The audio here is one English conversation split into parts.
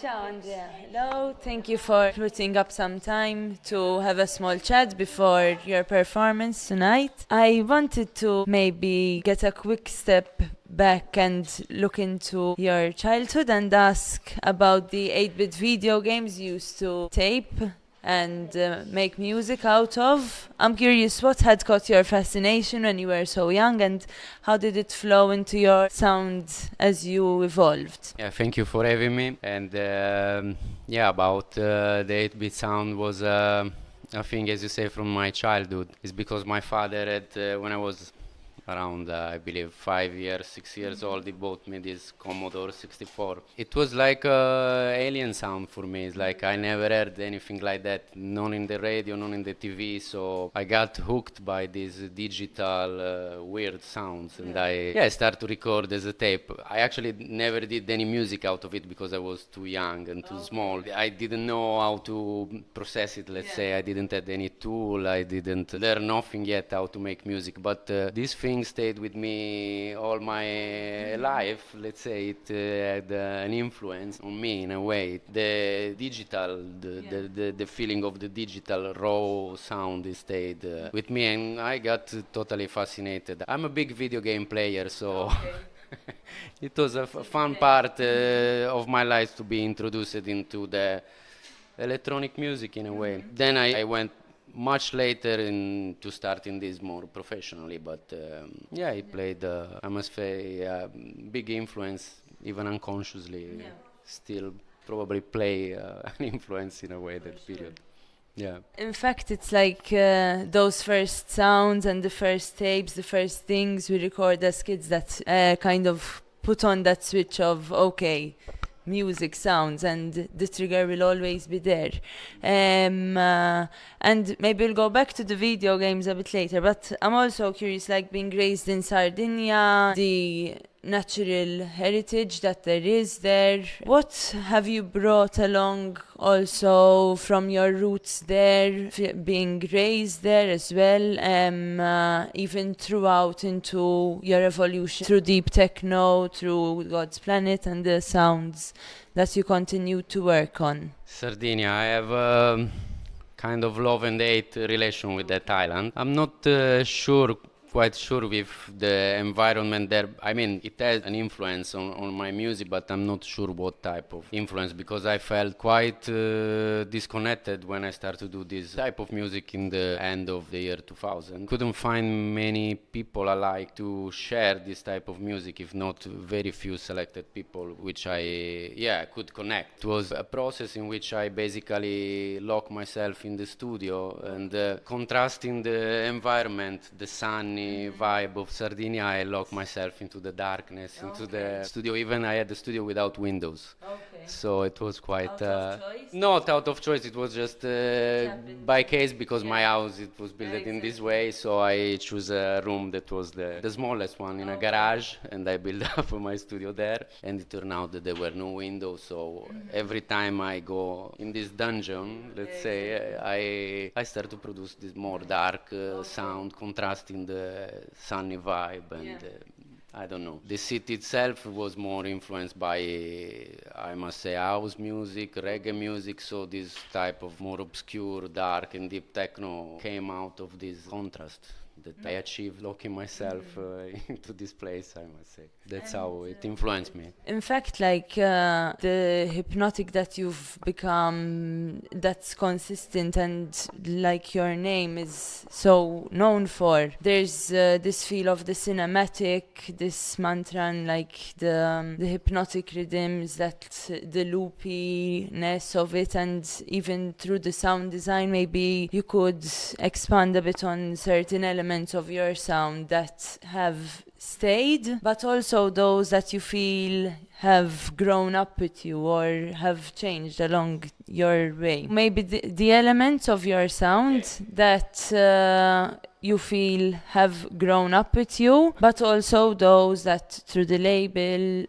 Ciao Andrea. Hello. Thank you for putting up some time to have a small chat before your performance tonight. I wanted to maybe get a quick step back and look into your childhood and ask about the 8-bit video games you used to tape and make music out of. I'm curious what had caught your fascination when you were so young and how did it flow into your sound as you evolved? Yeah, thank you for having me. And yeah, about the 8-bit sound was a thing, as you say, from my childhood. It's because my father had, when I was around, I believe, 5 years, 6 years old, he bought me this Commodore 64. It was like alien sound for me. It's like I never heard anything like that, none in the radio, none in the TV. So I got hooked by these digital weird sounds, and I started to record as a tape. I actually never did any music out of it because I was too young and too small. I didn't know how to process it. Let's say I didn't have any tool. I didn't learn nothing yet how to make music. But this thing stayed with me all my life. Let's say it had an influence on me in a way. The digital, the feeling of the digital raw sound stayed with me, and I got totally fascinated. I'm a big video game player, so it was a fun part of my life to be introduced into the electronic music in a way. Then I went much later into starting this more professionally, but yeah, it played, I must say, a big influence, even unconsciously. Still probably play an influence in a way that period. Yeah. In fact, it's like those first sounds and the first tapes, the first things we record as kids that kind of put on that switch of, okay, music sounds, and the trigger will always be there. And maybe we'll go back to the video games a bit later, but I'm also curious, like being raised in Sardinia, the natural heritage that there is there. What have you brought along also from your roots there, being raised there as well, even throughout into your evolution through deep techno, through God's Planet and the sounds that you continue to work on? Sardinia, I have kind of love and hate relation with that island. I'm not quite sure with the environment there. I mean, it has an influence on my music, but I'm not sure what type of influence, because I felt quite disconnected when I started to do this type of music in the end of the year 2000. Couldn't find many people alike to share this type of music, if not very few selected people, which I could connect. It was a process in which I basically locked myself in the studio and contrasting the environment, the sunny vibe of Sardinia, I locked myself into the darkness, into the studio. Even I had the studio without windows. So it was quite not out of choice. It was just by case, because my house, it was built in this way. So I chose a room that was the smallest one in a garage, and I built up my studio there. And it turned out that there were no windows. So every time I go in this dungeon, let's say, I start to produce this more dark sound, contrasting the sunny vibe, and I don't know. The city itself was more influenced by, I must say, house music, reggae music, so this type of more obscure, dark and deep techno came out of this contrast that I achieved locking myself into this place, I must say. That's how it influenced me. In fact, like the hypnotic that you've become, that's consistent and like your name is so known for. There's this feel of the cinematic, this mantra, and like the hypnotic rhythms, that the loopiness of it, and even through the sound design, maybe you could expand a bit on certain elements of your sound that have stayed, but also those that you feel have grown up with you or have changed along your way. Maybe the elements of your sound that you feel have grown up with you, but also those that through the label,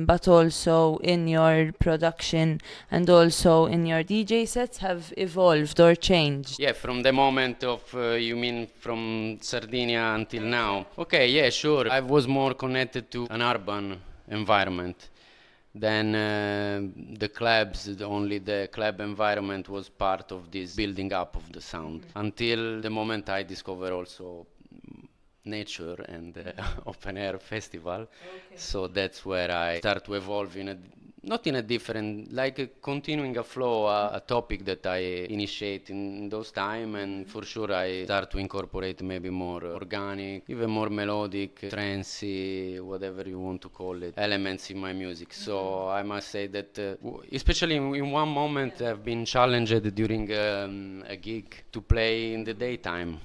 but also in your production and also in your DJ sets have evolved or changed. Yeah, from the moment of, you mean from Sardinia until now? Okay, yeah, sure. I was more connected to an urban environment, Then the clubs, only the club environment was part of this building up of the sound. Until the moment I discover also nature and open air festival. So that's where I start to evolve in a not in a different, like continuing a flow, a topic that I initiate in those time, and for sure I start to incorporate maybe more organic, even more melodic, trancey, whatever you want to call it, elements in my music. So I must say that, especially in one moment, I've been challenged during a gig to play in the daytime.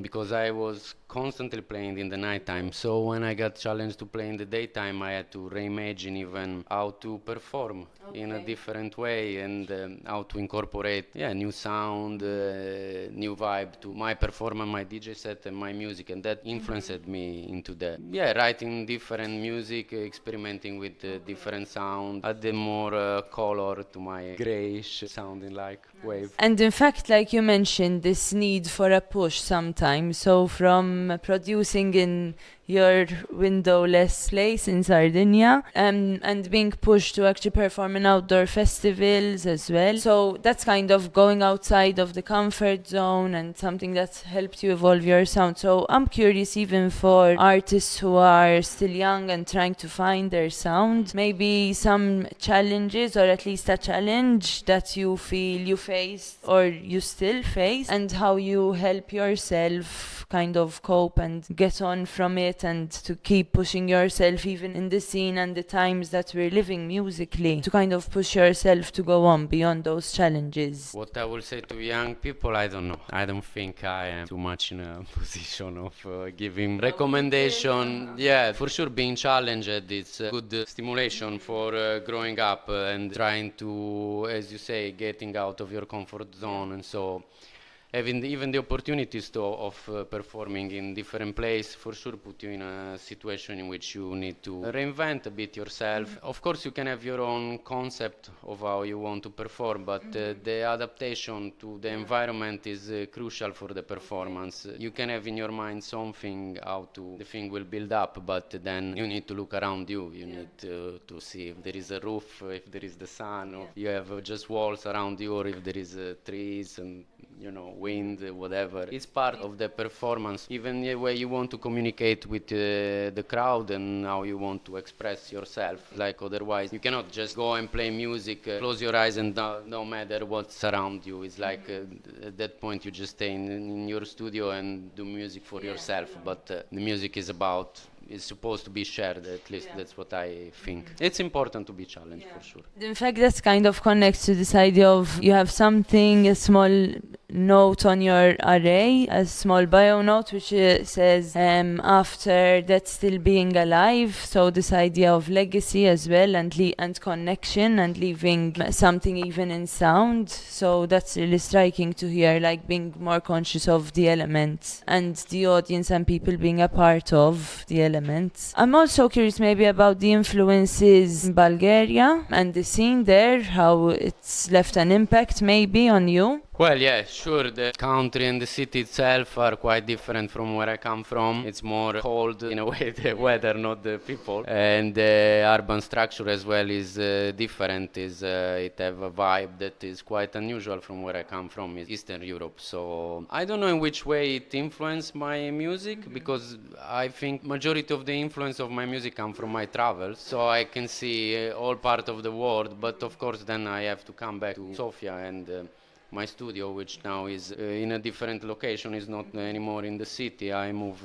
Because I was constantly playing in the nighttime. So when I got challenged to play in the daytime, I had to reimagine even how to perform in a different way, and how to incorporate new sound, new vibe to my performance, my DJ set, and my music, and that influenced me into that. Yeah, writing different music, experimenting with different sound, adding more color to my grayish sounding like wave. And in fact, like you mentioned, this need for a push sometimes. So from producing in your windowless place in Sardinia, and being pushed to actually perform in outdoor festivals as well. So that's kind of going outside of the comfort zone and something that's helped you evolve your sound. So I'm curious, even for artists who are still young and trying to find their sound, maybe some challenges, or at least a challenge that you feel you faced or you still face, and how you help yourself kind of cope and get on from it, and to keep pushing yourself even in the scene and the times that we're living musically, to kind of push yourself to go on beyond those challenges. What I will say to young people, I don't know. I don't think I am too much in a position of giving recommendation. Yeah, for sure, being challenged, it's a good stimulation for growing up and trying to, as you say, getting out of your comfort zone, and so having even the opportunities of performing in different places for sure put you in a situation in which you need to reinvent a bit yourself. Of course, you can have your own concept of how you want to perform, but the adaptation to the environment is crucial for the performance. You can have in your mind something how to the thing will build up, but then you need to look around you. You need to see if there is a roof, if there is the sun, or you have just walls around you, or if there is trees and wind, whatever. It's part of the performance, even the way you want to communicate with the crowd and how you want to express yourself. Like otherwise, you cannot just go and play music, close your eyes, and no matter what's around you. It's like at that point you just stay in your studio and do music for yourself. But the music is supposed to be shared, at least that's what I think. It's important to be challenged for sure. In fact, that kind of connects to this idea of you have something, a small note on your array, a small bio note, which says after that still being alive. So this idea of legacy as well, and connection, and leaving something even in sound. So that's really striking to hear, like being more conscious of the elements and the audience and people being a part of the elements. I'm also curious maybe about the influences in Bulgaria and the scene there, how it's left an impact maybe on you. Well, yeah, sure. The country and the city itself are quite different from where I come from. It's more cold in a way, the weather, not the people. And the urban structure as well is different. It have a vibe that is quite unusual from where I come from, is Eastern Europe. So I don't know in which way it influenced my music, because I think majority of the influence of my music come from my travels. So I can see all part of the world, but of course then I have to come back to Sofia and my studio, which now is in a different location, is not anymore in the city. I move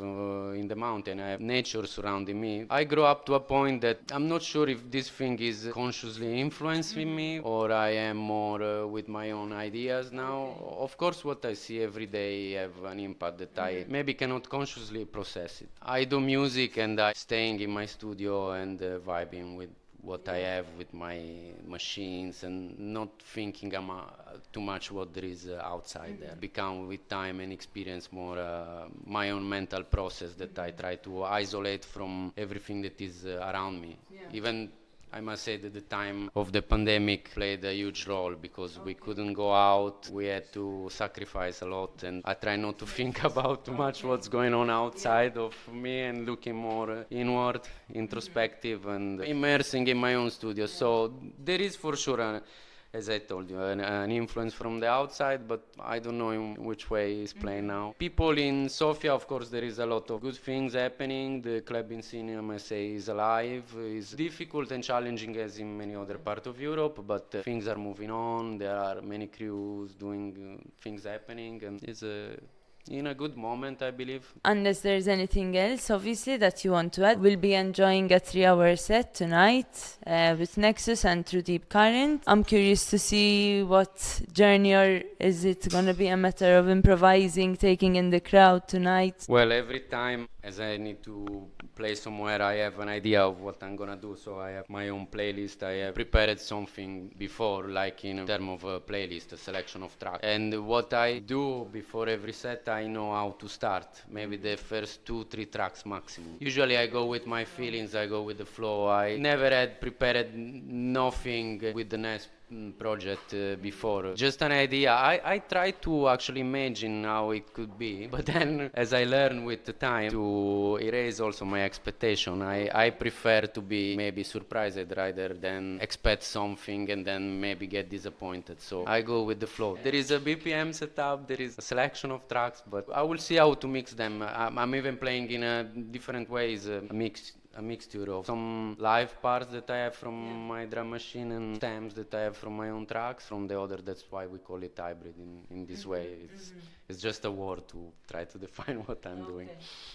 in the mountain. I have nature surrounding me. I grew up to a point that I'm not sure if this thing is consciously influencing me, or I am more with my own ideas now. Of course, what I see every day have an impact that I maybe cannot consciously process it. I do music and I'm staying in my studio and vibing with what I have with my machines, and not thinking too much what there is outside there. Become with time and experience more my own mental process that I try to isolate from everything that is around me. Even I must say that the time of the pandemic played a huge role because we couldn't go out, we had to sacrifice a lot, and I try not to think about too much what's going on outside of me and looking more inward, introspective, and immersing in my own studio. So there is for sure as I told you, an influence from the outside, but I don't know in which way it's playing now. People in Sofia, of course, there is a lot of good things happening. The clubbing scene, I must say, is alive. It's difficult and challenging as in many other parts of Europe, but things are moving on. There are many crews doing things happening, and it's in a good moment, I believe. Unless there's anything else, obviously, that you want to add, we'll be enjoying a 3-hour set tonight with Nexus and Through Deep Current. I'm curious to see what journey, or is it going to be a matter of improvising, taking in the crowd tonight? Well, every time as I need to play somewhere, I have an idea of what I'm gonna do, so I have my own playlist. I have prepared something before, like in terms of a playlist, a selection of tracks. And what I do before every set, I know how to start. Maybe the first 2-3 tracks maximum. Usually I go with my feelings, I go with the flow. I never had prepared nothing with the Ness project before. Just an idea. I try to actually imagine how it could be, but then as I learn with the time to erase also my expectation, I prefer to be maybe surprised rather than expect something and then maybe get disappointed. So I go with the flow. There is a BPM setup, there is a selection of tracks, but I will see how to mix them. I'm even playing in different ways, a mixture of some live parts that I have from my drum machine and stems that I have from my own tracks, from the other. That's why we call it hybrid in this way. It's just a word to try to define what I'm doing.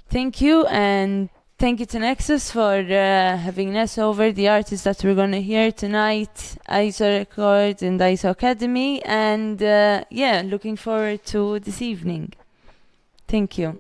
Thank you, and thank you to Nexus for having Ness over, the artists that we're going to hear tonight, AISO Records and AISO Academy, and looking forward to this evening. Thank you.